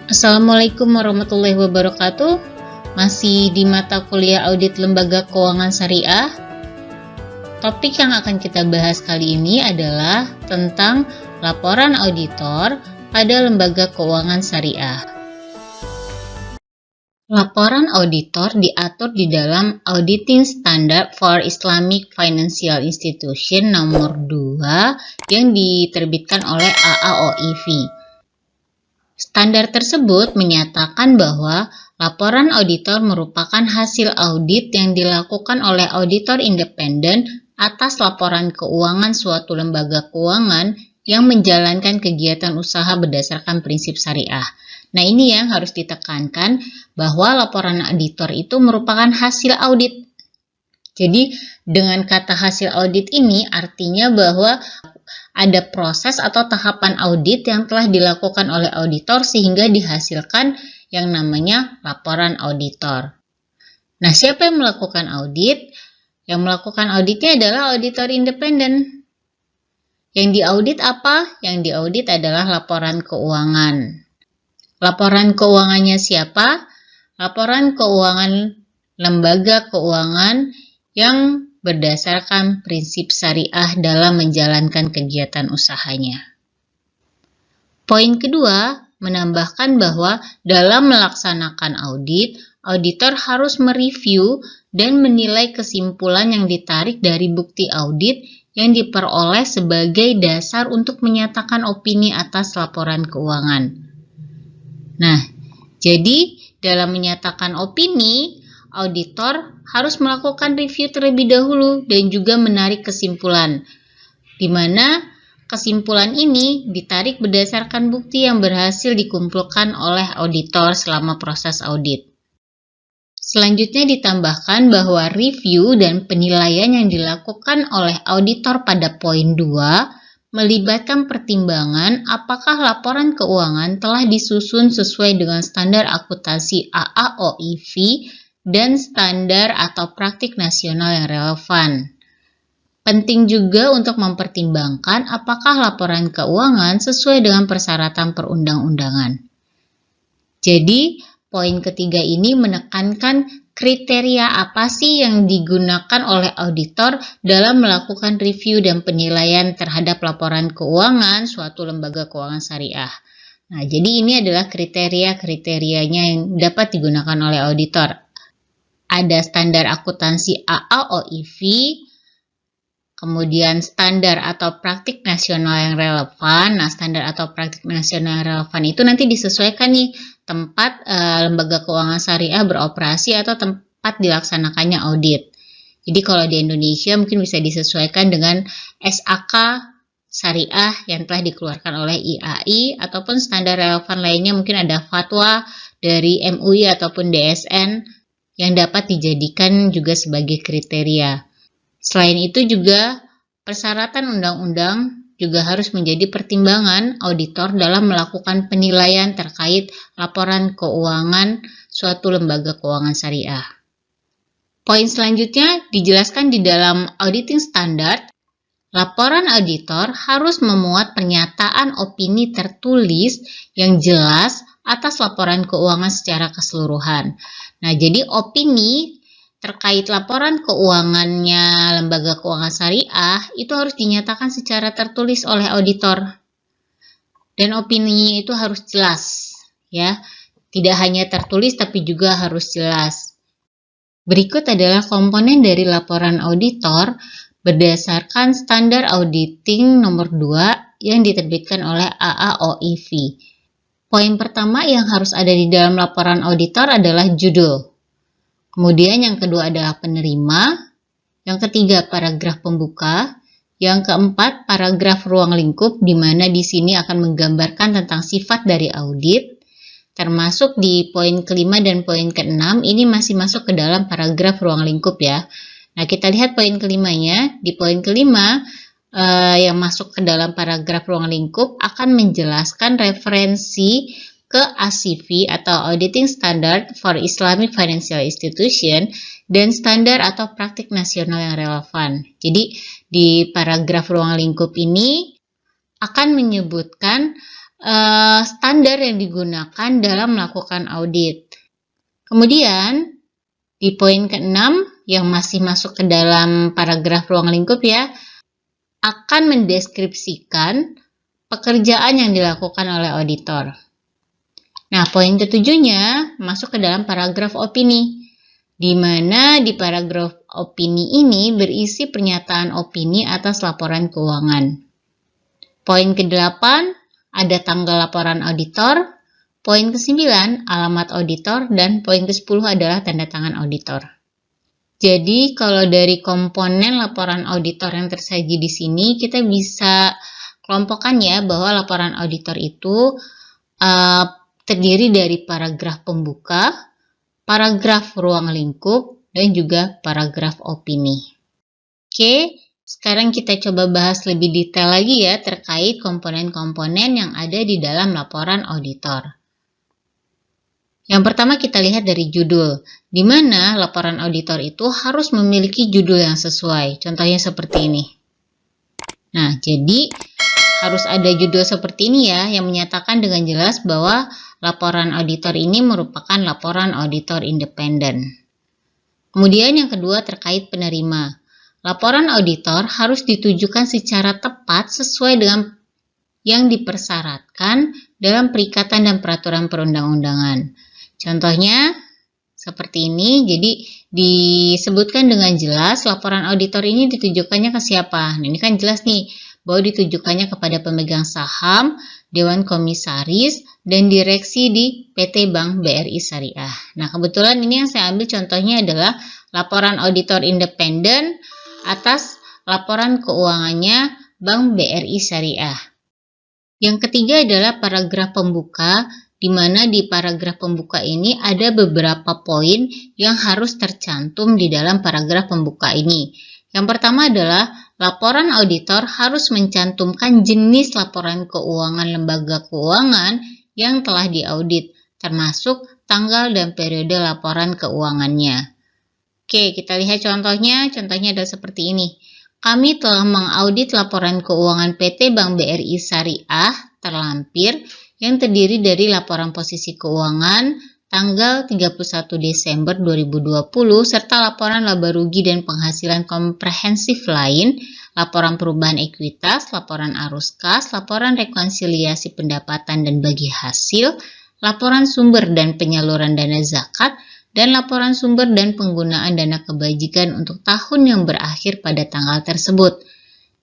Assalamualaikum warahmatullahi wabarakatuh. Masih di mata kuliah audit lembaga keuangan syariah. Topik yang akan kita bahas kali ini adalah tentang laporan auditor pada lembaga keuangan syariah. Laporan auditor diatur di dalam Auditing Standard for Islamic Financial Institution nomor 2 yang diterbitkan oleh AAOIV. Standar tersebut menyatakan bahwa laporan auditor merupakan hasil audit yang dilakukan oleh auditor independen atas laporan keuangan suatu lembaga keuangan yang menjalankan kegiatan usaha berdasarkan prinsip syariah. Nah, ini yang harus ditekankan bahwa laporan auditor itu merupakan hasil audit. Jadi, dengan kata hasil audit ini artinya bahwa ada proses atau tahapan audit yang telah dilakukan oleh auditor sehingga dihasilkan yang namanya laporan auditor. Nah, siapa yang melakukan audit? Yang melakukan auditnya adalah auditor independen. Yang diaudit apa? Yang diaudit adalah laporan keuangan. Laporan keuangannya siapa? Laporan keuangan lembaga keuangan yang berdasarkan prinsip syariah dalam menjalankan kegiatan usahanya. Poin kedua, menambahkan bahwa dalam melaksanakan audit, auditor harus mereview dan menilai kesimpulan yang ditarik dari bukti audit yang diperoleh sebagai dasar untuk menyatakan opini atas laporan keuangan. Nah, jadi dalam menyatakan opini, auditor harus melakukan review terlebih dahulu dan juga menarik kesimpulan, di mana kesimpulan ini ditarik berdasarkan bukti yang berhasil dikumpulkan oleh auditor selama proses audit. Selanjutnya ditambahkan bahwa review dan penilaian yang dilakukan oleh auditor pada poin 2 melibatkan pertimbangan apakah laporan keuangan telah disusun sesuai dengan standar akuntansi AAOIV dan standar atau praktik nasional yang relevan. Penting juga untuk mempertimbangkan apakah laporan keuangan sesuai dengan persyaratan perundang-undangan. Jadi, poin ketiga ini menekankan kriteria apa sih yang digunakan oleh auditor dalam melakukan review dan penilaian terhadap laporan keuangan suatu lembaga keuangan syariah. Nah, jadi ini adalah kriteria-kriterianya yang dapat digunakan oleh auditor. Ada standar akuntansi AAOIV, kemudian standar atau praktik nasional yang relevan. Nah, standar atau praktik nasional yang relevan itu nanti disesuaikan nih tempat lembaga keuangan syariah beroperasi atau tempat dilaksanakannya audit. Jadi kalau di Indonesia mungkin bisa disesuaikan dengan SAK syariah yang telah dikeluarkan oleh IAI ataupun standar relevan lainnya, mungkin ada fatwa dari MUI ataupun DSN yang dapat dijadikan juga sebagai kriteria. Selain itu juga persyaratan undang-undang juga harus menjadi pertimbangan auditor dalam melakukan penilaian terkait laporan keuangan suatu lembaga keuangan syariah. Poin selanjutnya dijelaskan di dalam auditing standard, laporan auditor harus memuat pernyataan opini tertulis yang jelas atas laporan keuangan secara keseluruhan. Nah, jadi opini terkait laporan keuangannya lembaga keuangan syariah itu harus dinyatakan secara tertulis oleh auditor. Dan opininya itu harus jelas, ya. Tidak hanya tertulis tapi juga harus jelas. Berikut adalah komponen dari laporan auditor berdasarkan standar auditing nomor 2 yang diterbitkan oleh AAOIV. Poin pertama yang harus ada di dalam laporan auditor adalah judul. Kemudian yang kedua adalah penerima, yang ketiga paragraf pembuka, yang keempat paragraf ruang lingkup di mana di sini akan menggambarkan tentang sifat dari audit, termasuk di poin kelima dan poin keenam ini masih masuk ke dalam paragraf ruang lingkup ya. Nah, kita lihat poin kelimanya. Di poin kelima yang masuk ke dalam paragraf ruang lingkup akan menjelaskan referensi ke ASIFI atau Auditing Standard for Islamic Financial Institution dan standar atau praktik nasional yang relevan. Jadi di paragraf ruang lingkup ini akan menyebutkan standar yang digunakan dalam melakukan audit. Kemudian di poin ke-6 yang masih masuk ke dalam paragraf ruang lingkup ya, akan mendeskripsikan pekerjaan yang dilakukan oleh auditor. Nah, poin ketujuhnya masuk ke dalam paragraf opini, di mana di paragraf opini ini berisi pernyataan opini atas laporan keuangan. Poin ke-8 ada tanggal laporan auditor, poin ke-9 alamat auditor, dan poin ke-10 adalah tanda tangan auditor. Jadi kalau dari komponen laporan auditor yang tersaji di sini, kita bisa kelompokkan ya bahwa laporan auditor itu terdiri dari paragraf pembuka, paragraf ruang lingkup, dan juga paragraf opini. Oke, sekarang kita coba bahas lebih detail lagi ya terkait komponen-komponen yang ada di dalam laporan auditor. Yang pertama kita lihat dari judul, di mana laporan auditor itu harus memiliki judul yang sesuai. Contohnya seperti ini. Nah, jadi harus ada judul seperti ini ya, yang menyatakan dengan jelas bahwa laporan auditor ini merupakan laporan auditor independen. Kemudian yang kedua terkait penerima. Laporan auditor harus ditujukan secara tepat sesuai dengan yang dipersyaratkan dalam perikatan dan peraturan perundang-undangan. Contohnya seperti ini, jadi disebutkan dengan jelas laporan auditor ini ditujukannya ke siapa. Nah, ini kan jelas nih bahwa ditujukannya kepada pemegang saham, Dewan Komisaris, dan direksi di PT Bank BRI Syariah. Nah, kebetulan ini yang saya ambil contohnya adalah laporan auditor independen atas laporan keuangannya Bank BRI Syariah. Yang ketiga adalah paragraf pembuka, di mana di paragraf pembuka ini ada beberapa poin yang harus tercantum di dalam paragraf pembuka ini. Yang pertama adalah laporan auditor harus mencantumkan jenis laporan keuangan lembaga keuangan yang telah diaudit, termasuk tanggal dan periode laporan keuangannya. Oke, kita lihat contohnya. Contohnya adalah seperti ini. Kami telah mengaudit laporan keuangan PT Bank BRI Syariah terlampir yang terdiri dari laporan posisi keuangan tanggal 31 Desember 2020 serta laporan laba rugi dan penghasilan komprehensif lain, laporan perubahan ekuitas, laporan arus kas, laporan rekonsiliasi pendapatan dan bagi hasil, laporan sumber dan penyaluran dana zakat, dan laporan sumber dan penggunaan dana kebajikan untuk tahun yang berakhir pada tanggal tersebut,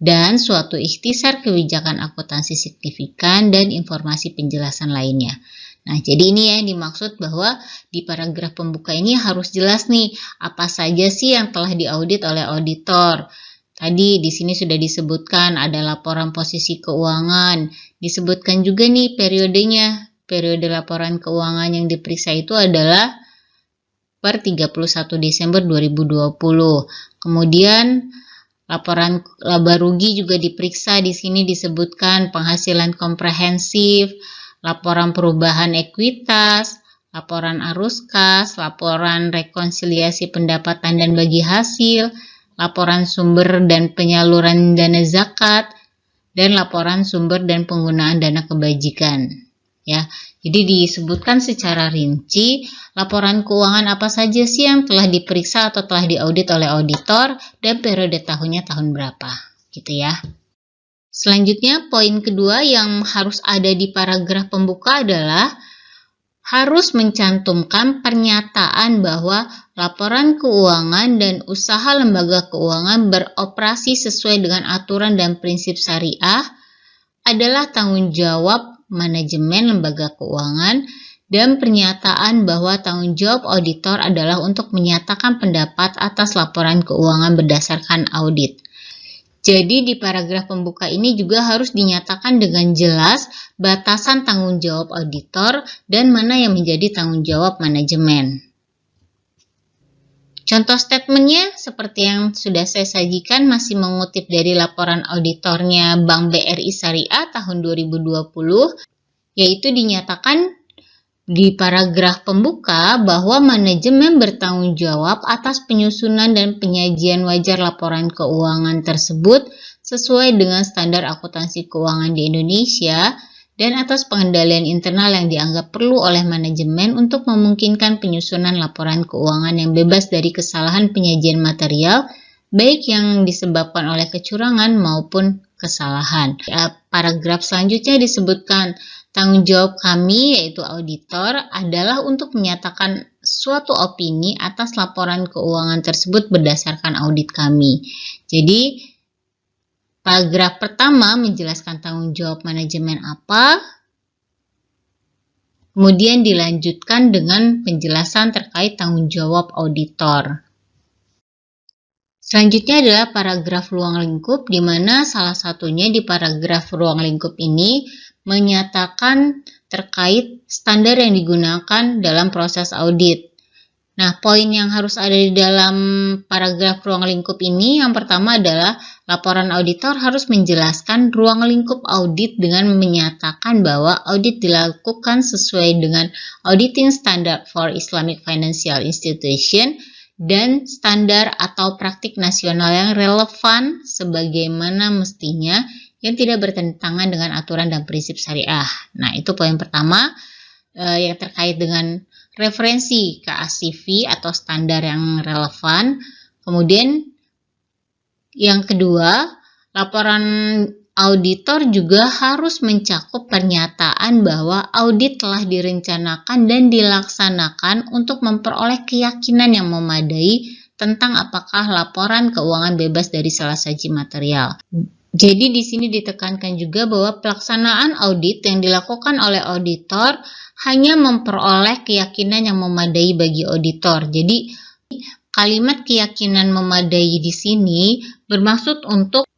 dan suatu ikhtisar kebijakan akuntansi signifikan dan informasi penjelasan lainnya. Nah, jadi ini ya yang dimaksud bahwa di paragraf pembuka ini harus jelas nih apa saja sih yang telah diaudit oleh auditor. Tadi di sini sudah disebutkan ada laporan posisi keuangan, disebutkan juga nih periodenya. Periode laporan keuangan yang diperiksa itu adalah per 31 Desember 2020. Kemudian laporan laba rugi juga diperiksa, di sini disebutkan penghasilan komprehensif, laporan perubahan ekuitas, laporan arus kas, laporan rekonsiliasi pendapatan dan bagi hasil, laporan sumber dan penyaluran dana zakat, dan laporan sumber dan penggunaan dana kebajikan. Ya, jadi disebutkan secara rinci laporan keuangan apa saja sih yang telah diperiksa atau telah diaudit oleh auditor dan periode tahunnya tahun berapa, gitu ya. Selanjutnya, poin kedua yang harus ada di paragraf pembuka adalah harus mencantumkan pernyataan bahwa laporan keuangan dan usaha lembaga keuangan beroperasi sesuai dengan aturan dan prinsip syariah adalah tanggung jawab manajemen lembaga keuangan, dan pernyataan bahwa tanggung jawab auditor adalah untuk menyatakan pendapat atas laporan keuangan berdasarkan audit. Jadi di paragraf pembuka ini juga harus dinyatakan dengan jelas batasan tanggung jawab auditor dan mana yang menjadi tanggung jawab manajemen. Contoh statementnya seperti yang sudah saya sajikan masih mengutip dari laporan auditornya Bank BRI Syariah tahun 2020, yaitu dinyatakan di paragraf pembuka bahwa manajemen bertanggung jawab atas penyusunan dan penyajian wajar laporan keuangan tersebut sesuai dengan standar akuntansi keuangan di Indonesia dan atas pengendalian internal yang dianggap perlu oleh manajemen untuk memungkinkan penyusunan laporan keuangan yang bebas dari kesalahan penyajian material, baik yang disebabkan oleh kecurangan maupun kesalahan. Paragraf selanjutnya disebutkan, tanggung jawab kami, yaitu auditor, adalah untuk menyatakan suatu opini atas laporan keuangan tersebut berdasarkan audit kami. Jadi, paragraf pertama menjelaskan tanggung jawab manajemen apa, kemudian dilanjutkan dengan penjelasan terkait tanggung jawab auditor. Selanjutnya adalah paragraf ruang lingkup, di mana salah satunya di paragraf ruang lingkup ini menyatakan terkait standar yang digunakan dalam proses audit. Nah, poin yang harus ada di dalam paragraf ruang lingkup ini, yang pertama adalah laporan auditor harus menjelaskan ruang lingkup audit dengan menyatakan bahwa audit dilakukan sesuai dengan Auditing Standard for Islamic Financial Institution dan standar atau praktik nasional yang relevan sebagaimana mestinya yang tidak bertentangan dengan aturan dan prinsip syariah. Nah, itu poin pertama yang terkait dengan referensi KACV atau standar yang relevan. Kemudian yang kedua, laporan auditor juga harus mencakup pernyataan bahwa audit telah direncanakan dan dilaksanakan untuk memperoleh keyakinan yang memadai tentang apakah laporan keuangan bebas dari salah saji material. Jadi di sini ditekankan juga bahwa pelaksanaan audit yang dilakukan oleh auditor hanya memperoleh keyakinan yang memadai bagi auditor. Jadi kalimat keyakinan memadai di sini bermaksud untuk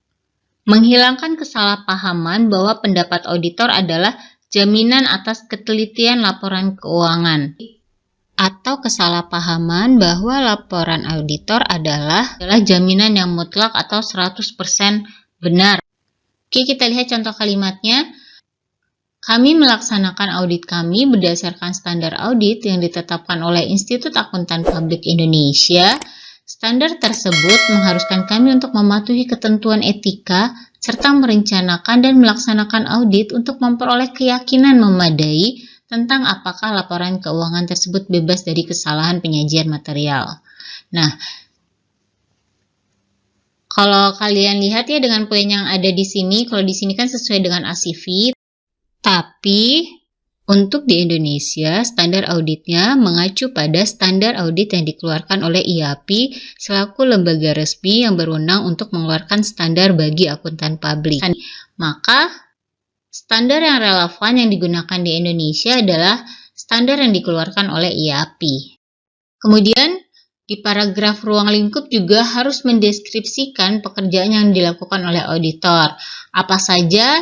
menghilangkan kesalahpahaman bahwa pendapat auditor adalah jaminan atas ketelitian laporan keuangan, atau kesalahpahaman bahwa laporan auditor adalah jaminan yang mutlak atau 100% benar. Oke, kita lihat contoh kalimatnya. Kami melaksanakan audit kami berdasarkan standar audit yang ditetapkan oleh Institut Akuntan Publik Indonesia. Standar tersebut mengharuskan kami untuk mematuhi ketentuan etika serta merencanakan dan melaksanakan audit untuk memperoleh keyakinan memadai tentang apakah laporan keuangan tersebut bebas dari kesalahan penyajian material. Nah, kalau kalian lihat ya dengan poin yang ada di sini, kalau di sini kan sesuai dengan ACV, tapi untuk di Indonesia standar auditnya mengacu pada standar audit yang dikeluarkan oleh IAPI selaku lembaga resmi yang berwenang untuk mengeluarkan standar bagi akuntan publik. Maka standar yang relevan yang digunakan di Indonesia adalah standar yang dikeluarkan oleh IAPI. Kemudian di paragraf ruang lingkup juga harus mendeskripsikan pekerjaan yang dilakukan oleh auditor. Apa saja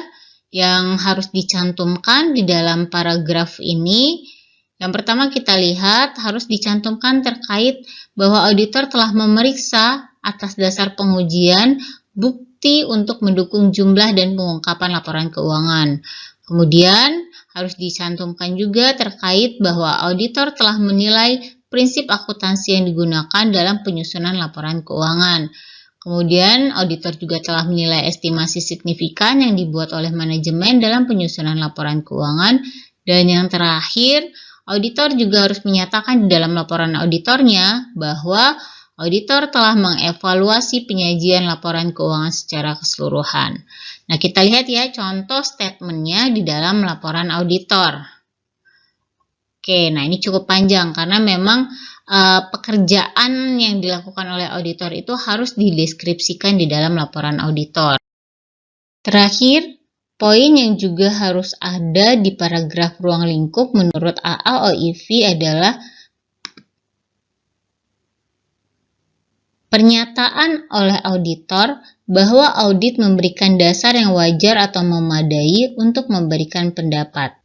yang harus dicantumkan di dalam paragraf ini? Yang pertama kita lihat harus dicantumkan terkait bahwa auditor telah memeriksa atas dasar pengujian bukti untuk mendukung jumlah dan pengungkapan laporan keuangan. Kemudian harus dicantumkan juga terkait bahwa auditor telah menilai prinsip akuntansi yang digunakan dalam penyusunan laporan keuangan. Kemudian, auditor juga telah menilai estimasi signifikan yang dibuat oleh manajemen dalam penyusunan laporan keuangan. Dan yang terakhir, auditor juga harus menyatakan di dalam laporan auditornya bahwa auditor telah mengevaluasi penyajian laporan keuangan secara keseluruhan. Nah, kita lihat ya contoh statementnya di dalam laporan auditor. Oke, nah ini cukup panjang karena memang pekerjaan yang dilakukan oleh auditor itu harus dideskripsikan di dalam laporan auditor. Terakhir, poin yang juga harus ada di paragraf ruang lingkup menurut AAOIV adalah pernyataan oleh auditor bahwa audit memberikan dasar yang wajar atau memadai untuk memberikan pendapat.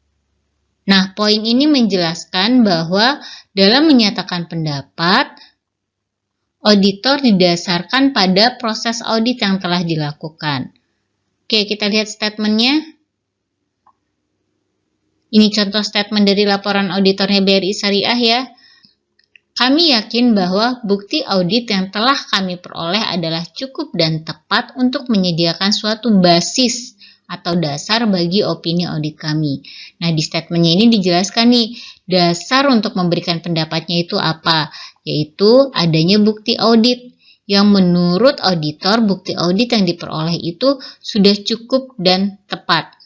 Nah, poin ini menjelaskan bahwa dalam menyatakan pendapat, auditor didasarkan pada proses audit yang telah dilakukan. Oke, kita lihat statementnya. Ini contoh statement dari laporan auditornya BRI Syariah ya. Kami yakin bahwa bukti audit yang telah kami peroleh adalah cukup dan tepat untuk menyediakan suatu basis atau dasar bagi opini audit kami. Nah, di statementnya ini dijelaskan nih, dasar untuk memberikan pendapatnya itu apa? Yaitu adanya bukti audit yang menurut auditor bukti audit yang diperoleh itu sudah cukup dan tepat.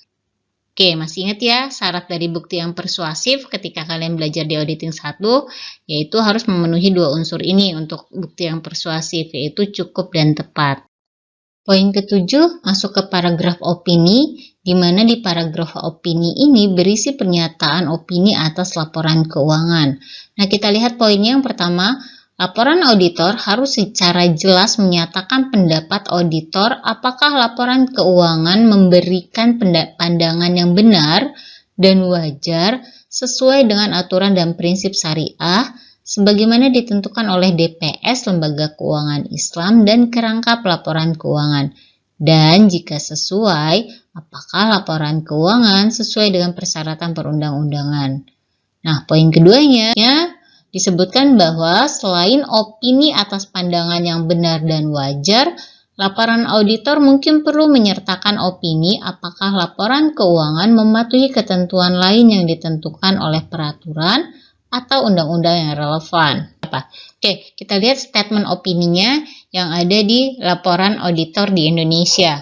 Oke, masih ingat ya syarat dari bukti yang persuasif ketika kalian belajar di auditing 1, yaitu harus memenuhi dua unsur ini untuk bukti yang persuasif, yaitu cukup dan tepat. Poin ke-7 masuk ke paragraf opini, di mana di paragraf opini ini berisi pernyataan opini atas laporan keuangan. Nah, kita lihat poinnya yang pertama, laporan auditor harus secara jelas menyatakan pendapat auditor apakah laporan keuangan memberikan pandangan yang benar dan wajar sesuai dengan aturan dan prinsip syariah sebagaimana ditentukan oleh DPS Lembaga Keuangan Islam dan kerangka pelaporan keuangan. Dan jika sesuai, apakah laporan keuangan sesuai dengan persyaratan perundang-undangan. Nah, poin keduanya disebutkan bahwa selain opini atas pandangan yang benar dan wajar, laporan auditor mungkin perlu menyertakan opini apakah laporan keuangan mematuhi ketentuan lain yang ditentukan oleh peraturan atau undang-undang yang relevan. Oke, kita lihat statement opininya yang ada di laporan auditor di Indonesia.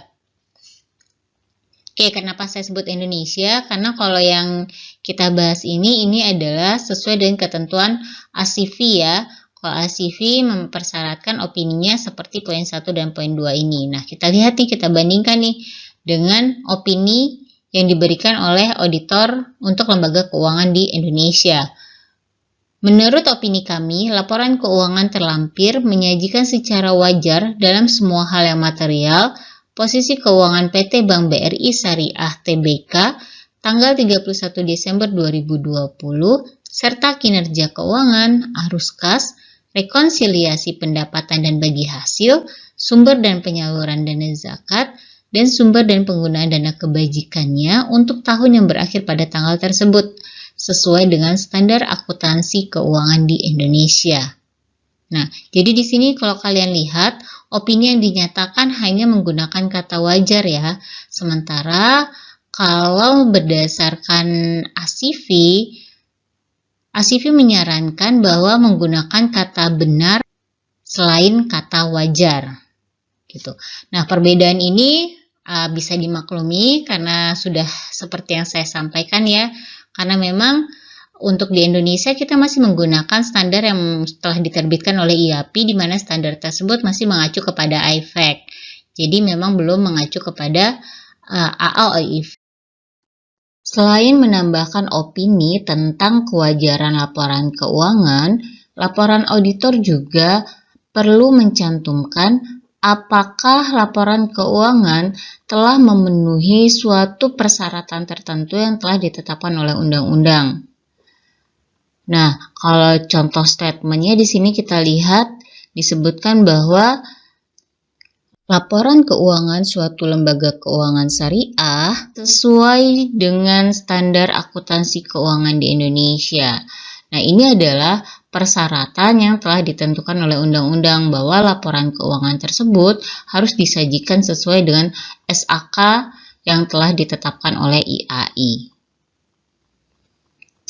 Oke, kenapa saya sebut Indonesia? Karena kalau yang kita bahas ini adalah sesuai dengan ketentuan ACV ya. Kalau ACV mempersyaratkan opininya seperti poin 1 dan poin 2 ini. Nah, kita lihat nih, kita bandingkan nih dengan opini yang diberikan oleh auditor untuk lembaga keuangan di Indonesia. Menurut opini kami, laporan keuangan terlampir menyajikan secara wajar dalam semua hal yang material, posisi keuangan PT Bank BRI Syariah Tbk tanggal 31 Desember 2020, serta kinerja keuangan, arus kas, rekonsiliasi pendapatan dan bagi hasil, sumber dan penyaluran dana zakat, dan sumber dan penggunaan dana kebajikannya untuk tahun yang berakhir pada tanggal tersebut, sesuai dengan standar akuntansi keuangan di Indonesia. Nah, jadi di sini kalau kalian lihat, opini yang dinyatakan hanya menggunakan kata wajar ya. Sementara kalau berdasarkan ACV menyarankan bahwa menggunakan kata benar selain kata wajar. Gitu. Nah, perbedaan ini bisa dimaklumi karena sudah seperti yang saya sampaikan ya. Karena memang untuk di Indonesia kita masih menggunakan standar yang telah diterbitkan oleh IAPI, di mana standar tersebut masih mengacu kepada IFAC. Jadi memang belum mengacu kepada AAOIF. Selain menambahkan opini tentang kewajaran laporan keuangan, laporan auditor juga perlu mencantumkan apakah laporan keuangan telah memenuhi suatu persyaratan tertentu yang telah ditetapkan oleh undang-undang. Nah, kalau contoh statementnya di sini kita lihat disebutkan bahwa laporan keuangan suatu lembaga keuangan syariah sesuai dengan standar akuntansi keuangan di Indonesia. Nah, ini adalah persyaratan yang telah ditentukan oleh undang-undang bahwa laporan keuangan tersebut harus disajikan sesuai dengan SAK yang telah ditetapkan oleh IAI.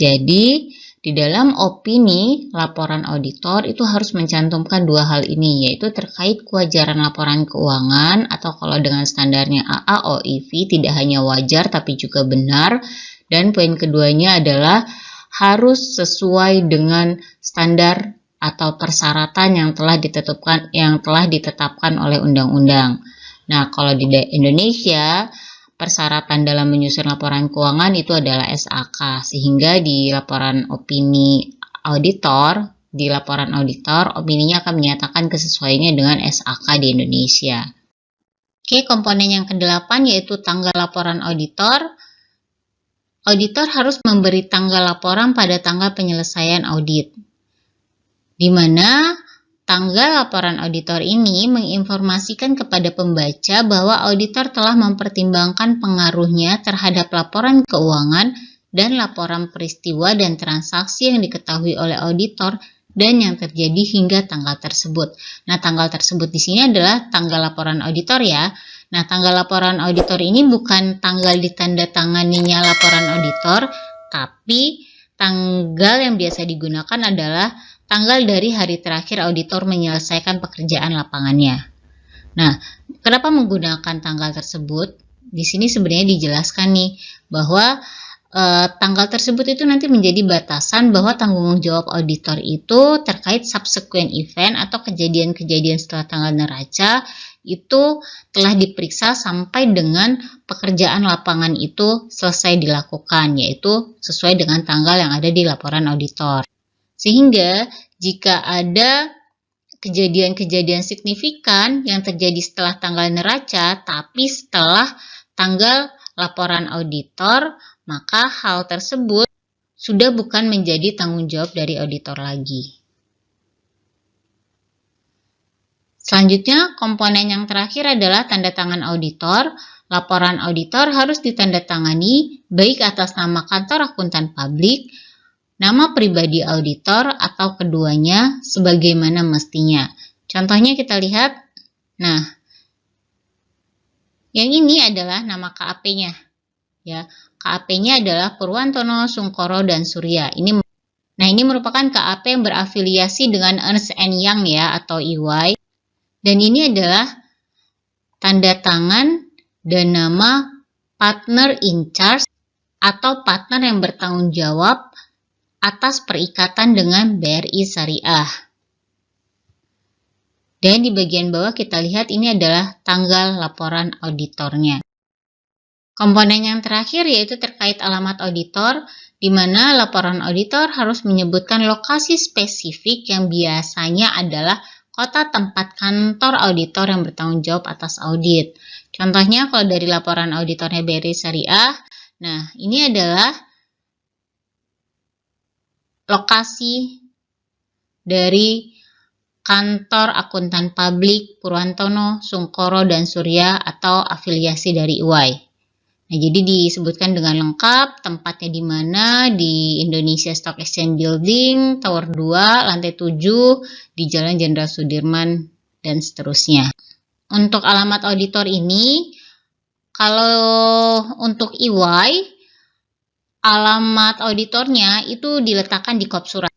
Jadi, di dalam opini laporan auditor itu harus mencantumkan dua hal ini, yaitu terkait kewajaran laporan keuangan atau kalau dengan standarnya AAOIV tidak hanya wajar tapi juga benar, dan poin keduanya adalah harus sesuai dengan standar atau persyaratan yang telah ditetapkan oleh undang-undang. Nah, kalau di Indonesia, persyaratan dalam menyusun laporan keuangan itu adalah SAK, sehingga di laporan auditor, opininya akan menyatakan kesesuaiannya dengan SAK di Indonesia. Oke, komponen yang ke-8 yaitu tanggal laporan auditor. Auditor harus memberi tanggal laporan pada tanggal penyelesaian audit, di mana tanggal laporan auditor ini menginformasikan kepada pembaca bahwa auditor telah mempertimbangkan pengaruhnya terhadap laporan keuangan dan laporan peristiwa dan transaksi yang diketahui oleh auditor dan yang terjadi hingga tanggal tersebut. Nah, tanggal tersebut di sini adalah tanggal laporan auditor ya. Nah, tanggal laporan auditor ini bukan tanggal ditandatanganinya laporan auditor, tapi tanggal yang biasa digunakan adalah tanggal dari hari terakhir auditor menyelesaikan pekerjaan lapangannya. Nah, kenapa menggunakan tanggal tersebut? Di sini sebenarnya dijelaskan nih bahwa tanggal tersebut itu nanti menjadi batasan bahwa tanggung jawab auditor itu terkait subsequent event atau kejadian-kejadian setelah tanggal neraca itu telah diperiksa sampai dengan pekerjaan lapangan itu selesai dilakukan, yaitu sesuai dengan tanggal yang ada di laporan auditor. Sehingga jika ada kejadian-kejadian signifikan yang terjadi setelah tanggal neraca tapi setelah tanggal laporan auditor, maka hal tersebut sudah bukan menjadi tanggung jawab dari auditor lagi. Selanjutnya, komponen yang terakhir adalah tanda tangan auditor. Laporan auditor harus ditandatangani baik atas nama kantor akuntan publik, nama pribadi auditor, atau keduanya sebagaimana mestinya. Contohnya kita lihat, nah, yang ini adalah nama KAP-nya. Ya, KAP-nya adalah Purwantono, Sungkoro, dan Surya. Ini merupakan KAP yang berafiliasi dengan Ernst & Young ya, atau EY. Dan ini adalah tanda tangan dan nama partner in charge atau partner yang bertanggung jawab atas perikatan dengan BRI Syariah. Dan di bagian bawah kita lihat ini adalah tanggal laporan auditornya. Komponen yang terakhir yaitu terkait alamat auditor, di mana laporan auditor harus menyebutkan lokasi spesifik yang biasanya adalah kota tempat kantor auditor yang bertanggung jawab atas audit. Contohnya kalau dari laporan auditornya BRI Syariah, nah ini adalah lokasi dari kantor akuntan publik Purwantono, Sungkoro, dan Surya atau afiliasi dari EY. Nah, jadi disebutkan dengan lengkap tempatnya di mana, di Indonesia Stock Exchange Building, Tower 2, lantai 7, di Jalan Jenderal Sudirman, dan seterusnya. Untuk alamat auditor ini, kalau untuk EY, alamat auditornya itu diletakkan di kop surat.